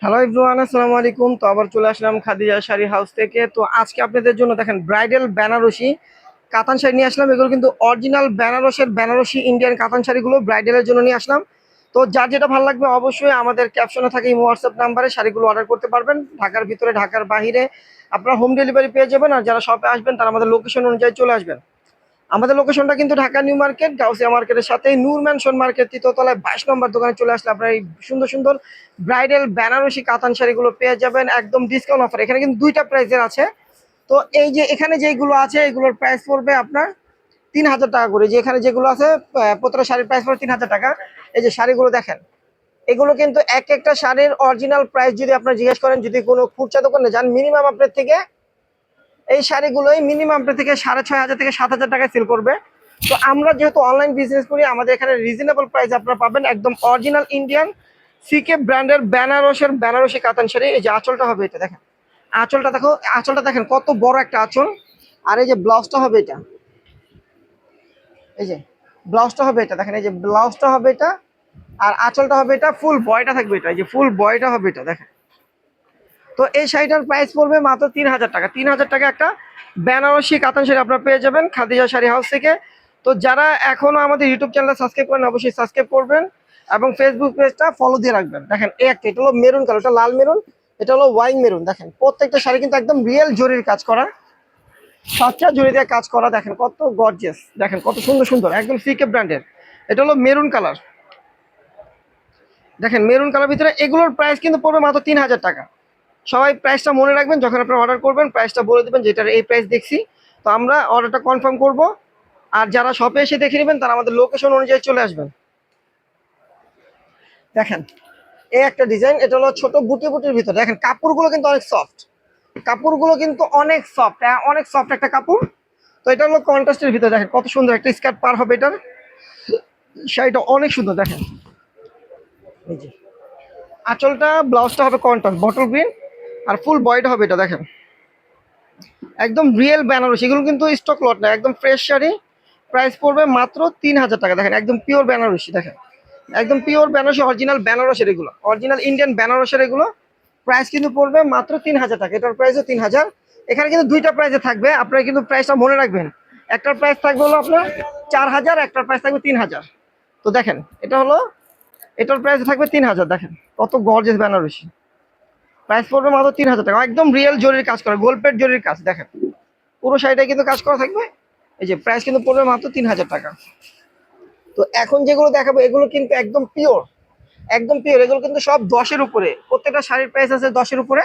Hello everyone, আসসালামু আলাইকুম। তো আবার চলে আসলাম খাদিজা শাড়ি হাউস থেকে। তো আজকে আপনাদের জন্য দেখেন ব্রাইডাল বেনারসি কাতান শাড়ি নিয়ে আসলাম। এগুলো কিন্তু অরিজিনাল বেনারসের বেনারসি ইন্ডিয়ান কাতান শাড়িগুলো ব্রাইডালের জন্য নিয়ে আসলাম। তো যার যেটা ভালো লাগবে অবশ্যই আমাদের ক্যাপশনে থাকে এই হোয়াটসঅ্যাপ নাম্বারে শাড়িগুলো অর্ডার করতে পারবেন। ঢাকার ভিতরে, ঢাকার বাইরে আপনারা হোম ডেলিভারি পেয়ে যাবেন। আর যারা শপে আসবেন তারা আমাদের লোকেশন অনুযায়ী চলে আসবেন। আমাদের লোকেশনটা কিন্তু ঢাকা নিউ মার্কেট, গাউসিয়া মার্কেটের সাথে নূর ম্যানশন মার্কেট, তৃতীয়তলায় 22 নম্বর দোকানে চলে আসলে আপনারা এই সুন্দর সুন্দর ব্রাইডাল বেনারসি কাতান শাড়িগুলো পেয়ে যাবেন একদম ডিসকাউন্ট অফার। এখানে কিন্তু দুইটা প্রাইসের আছে। তো এই যে এখানে যেগুলো আছে এগুলোর প্রাইস পড়বে আপনার 3000 টাকা করে। যে এখানে যেগুলো আছে প্রত্যেকটা শাড়ির প্রাইস পড়বে 3000 টাকা। এই যে শাড়িগুলো দেখেন, এগুলো কিন্তু এক একটা শাড়ির অরিজিনাল প্রাইস যদি আপনার জিজ্ঞেস করেন, যদি কোনো খুচরা দোকানে যান, মিনিমাম আপনার থেকে এই শাড়িগুলোই মিনিমাম আপনার থেকে 6500 থেকে 7000 টাকায় সেল করবে। তো আমরা যেহেতু অনলাইন বিজনেস করি, আমাদের এখানে রিজনেবল প্রাইস আপনারা পাবেন একদম অরিজিনাল ইন্ডিয়ান সিকে ব্র্যান্ডের বেনারসি কাতান শাড়ি। এই যে আঁচলটা হবে এটা দেখেন, আঁচলটা দেখো, আঁচলটা দেখেন কত বড় একটা আঁচল। আর এই যে ব্লাউজটা হবে এটা, এই যে ব্লাউজটা হবে এটা দেখেন, এই যে ব্লাউজটা হবে এটা, আর আঁচলটা হবে এটা, ফুল বয়টা থাকবে এটা, এই যে ফুল বয়টা হবে এটা দেখেন। তো এই শাড়িটার প্রাইস পড়বে মাত্র 3000 টাকা। 3000 টাকা একটা বেনারসি কাতান শাড়ি আপনারা পেয়ে যাবেন খাদিজা শাড়ি হাউস থেকে। তো যারা এখনো আমাদের ইউটিউব চ্যানেলটা সাবস্ক্রাইব করেন অবশ্যই সাবস্ক্রাইব করবেন এবং ফেসবুক পেজটা ফলো দিয়ে রাখবেন। দেখেন এই একটা, এটা হলো মেরুন কালার, এটা লাল মেরুন, এটা হলো ওয়াইন মেরুন। দেখেন প্রত্যেকটা শাড়ি কিন্তু একদম রিয়েল জরির কাজ করা, সাচ্চা জরি দিয়ে কাজ করা। দেখেন কত গর্জিয়াস, দেখেন কত সুন্দর সুন্দর একদম সিকে ব্র্যান্ডের। এটা হলো মেরুন কালার, দেখেন মেরুন কালার ভিতরে। এগুলোর প্রাইস কিন্তু পড়বে মাত্র 3000 টাকা। সবাই প্রাইসটা মনে রাখবেন, যখন আপনারা অর্ডার করবেন প্রাইসটা বলে দেবেন যেটার এই প্রাইস দেখছি, তো আমরা অর্ডারটা কনফার্ম করব। আর যারা শপে এসে দেখে নেবেন তারা আমাদের লোকেশন অনুযায়ী চলে আসবেন। দেখেন এই একটা ডিজাইন, এটা হলো ছোট বুটি বুটির ভিতরে। দেখেন কাপড়গুলো কিন্তু অনেক সফট, কাপড়গুলো কিন্তু অনেক সফট, অনেক সফট একটা কাপড়। তো এটা হলো কন্ট্রাস্টের ভিতরে, দেখেন কত সুন্দর একটা স্কার্ট পার হবে এটার। শাড়িটা অনেক সুন্দর দেখেন। এই যে আঁচলটা, ব্লাউজটা হবে কন্ট্রাস্ট বটল গ্রিন, আর ফুল বয়টা হবে এটা দেখেন একদম রিয়েল বেনারসি। এগুলো কিন্তু স্টক লট না, একদম ফ্রেশ শাড়ি। প্রাইস পড়বে মাত্র 3000 টাকা। দেখেন একদম পিওর বেনারসি, দেখেন একদম পিওর বেনারসি, অরিজিনাল বেনারসের এগুলো, অরিজিনাল ইন্ডিয়ান বেনারসের এগুলো। প্রাইস কিন্তু পড়বে মাত্র 3000 টাকা। এটার প্রাইসও 3000। এখানে কিন্তু দুইটা প্রাইসে থাকবে, আপনারা কিন্তু প্রাইসটা মনে রাখবেন। একটার প্রাইস থাকবে হলো আপনার 4000, একটার প্রাইস থাকবে 3000। তো দেখেন এটা হলো, এটার প্রাইস থাকবে 3000। দেখেন কত গর্জিয়াস বেনারসি। প্রাইস পড়বে মাত্র 3000 টাকা। একদম রিয়েল জরির কাজ করা, গোলপেট জরির কাজ। দেখেন পুরো শাড়িটাই কিন্তু কাজ করা থাকবে। এই যে প্রাইস কিন্তু পড়বে মাত্র 3000 টাকা। তো এখন যেগুলো দেখাবো এগুলো কিন্তু একদম পিওর, একদম পিওর। এগুলো কিন্তু সব 10-এর উপরে, প্রত্যেকটা শাড়ির প্রাইস আছে 10-এর উপরে।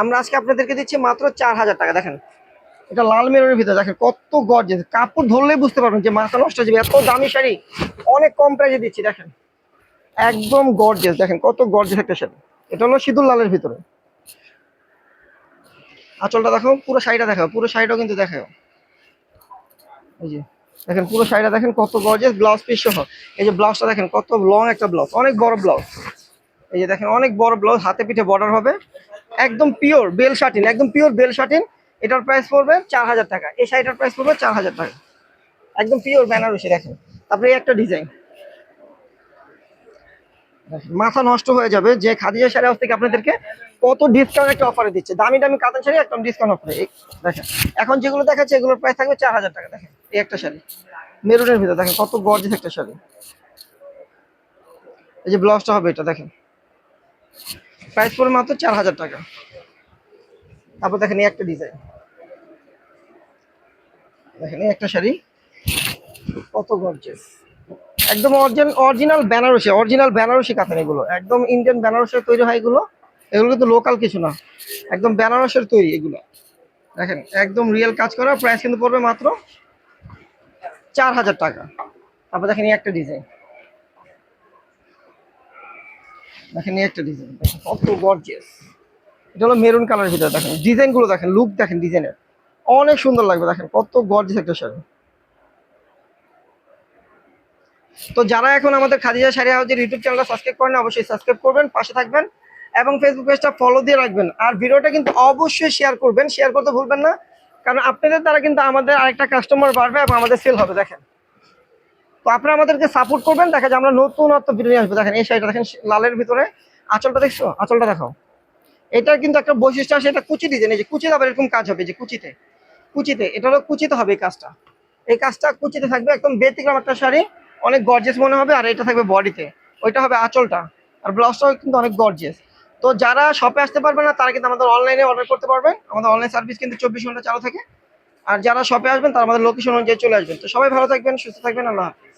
আমরা আজকে আপনাদেরকে দিচ্ছি মাত্র 4000 টাকা। দেখেন এটা লাল মেরুনের ভিতরে, দেখেন কত গর্জিয়াস। কাপড় ধরলেই বুঝতে পারবেন যে মাথা নষ্ট হয়ে যাবে, এত দামি শাড়ি অনেক কম প্রাইসে দিচ্ছি। দেখেন একদম গর্জিয়াস, দেখেন কত গর্জিয়াস একটা শাড়ি। এটা হলো সিঁদুর লালের ভিতরে। আঁচলটা দেখো, পুরো শাড়িটা দেখো, পুরো শাড়িটাও কিন্তু দেখো। এই যে দেখেন পুরো শাড়িটা দেখেন কত গর্জিয়াস, ব্লাউজ পিস সহ। এই যে ব্লাউজটা দেখেন কত লং একটা ব্লাউজ, অনেক বড় ব্লাউজ। এই যে দেখেন অনেক বড় ব্লাউজ, হাতে পিঠে বর্ডার হবে। একদম পিওর বেল শাটিন, একদম পিওর বেল শাটিন। এটার প্রাইস পড়বে 4000 টাকা। এই শাড়িটার প্রাইস পড়বে 4000 টাকা, একদম পিওর বেনারসি। দেখেন তারপরে এই একটা ডিজাইন, মাথা নষ্ট হয়ে যাবে যে খাদিজা শাড়ি হাউস থেকে আপনাদেরকে কত ডিসকাউন্ট একটা অফারে দিচ্ছে। দামি দামি কাতান শাড়ি একদম ডিসকাউন্ট অফারে। দেখেন এখন যেগুলো দেখাচ্ছে এগুলোর প্রাইস থাকবে 4000 টাকা। দেখেন এই একটা শাড়ি মেরুনের ভিতরে, দেখেন কত গর্জিয়াস একটা শাড়ি। এই যে ব্লাউজটা হবে এটা, দেখেন প্রাইস পড়বে মাত্র 4000 টাকা। তারপর দেখেন এই একটা ডিজাইন, দেখেন এই একটা শাড়ি কত গর্জিয়াস, একদম অরিজিনাল বেনারসি, অরিজিনাল বেনারসি কাতান। এগুলো একদম ইন্ডিয়ান বেনারসের তৈরি হয় এগুলো। এগুলো কিন্তু লোকাল কিছু না, একদম বেনারসের তৈরি এগুলো। দেখেন একদম রিয়েল কাজ করা। প্রাইস কিন্তু পড়বে মাত্র 4000 টাকা। তারপর দেখেন এই একটা ডিজাইন, দেখেন এই একটা ডিজাইন, দেখেন কত গর্জিয়াস। এটা হলো মেরুন কালারের ভিতরে। দেখেন ডিজাইনগুলো, দেখেন লুক, দেখেন ডিজাইনের অনেক সুন্দর লাগবে। দেখেন কত গর্জিয়াস একটা শাড়ি। তো যারা এখন আমাদের খাদিজা শাড়ি হাউসের ইউটিউব চ্যানেলটা সাবস্ক্রাইব করেন অবশ্যই সাবস্ক্রাইব করবেন, পাশে থাকবেন এবং ফেসবুক পেজটা ফলো দিয়ে রাখবেন। আর ভিডিওটা কিন্তু অবশ্যই শেয়ার করবেন, শেয়ার করতে ভুলবেন না, কারণ আপনাদের দ্বারা কিন্তু আমাদের আরেকটা কাস্টমার বাড়বে এবং আমাদের সেল হবে। দেখেন তো আপনারা আমাদেরকে সাপোর্ট করবেন, দেখা যায় আমরা নতুনত্ব ভিডিও নিয়ে আসবো। দেখেন এই শাড়িটা দেখেন লালের ভিতরে, আঁচলটা দেখছো, আঁচলটা দেখাও। এটার কিন্তু একটা বৈশিষ্ট্য আছে, এটা কুচি ডিজাইন, এই যে কুচিতে আবার এরকম কাজ হবে, যে কুচিতে কুচিতে এটা হলো কুচিতে হবে এই কাজটা। এই কাজটা কুচিতে থাকবে, একদম ব্যতিক্রম একটা শাড়ি, অনেক গর্জিয়াস মনে হবে। আর এটা থাকবে বডিতে, ওইটা হবে আঁচলটা, আর ব্লাউজটাও কিন্তু অনেক গর্জিয়াস। তো যারা শপে আসতে পারবে না তারা কিন্তু আমাদের অনলাইনে অর্ডার করতে পারবেন, আমাদের অনলাইন সার্ভিস কিন্তু 24 ঘন্টা চালু থাকে। আর যারা শপে আসবেন তারা আমাদের লোকেশন অনুযায়ী চলে আসবেন। তো সবাই ভালো থাকবেন, সুস্থ থাকবেন, আল্লাহ হাফেজ।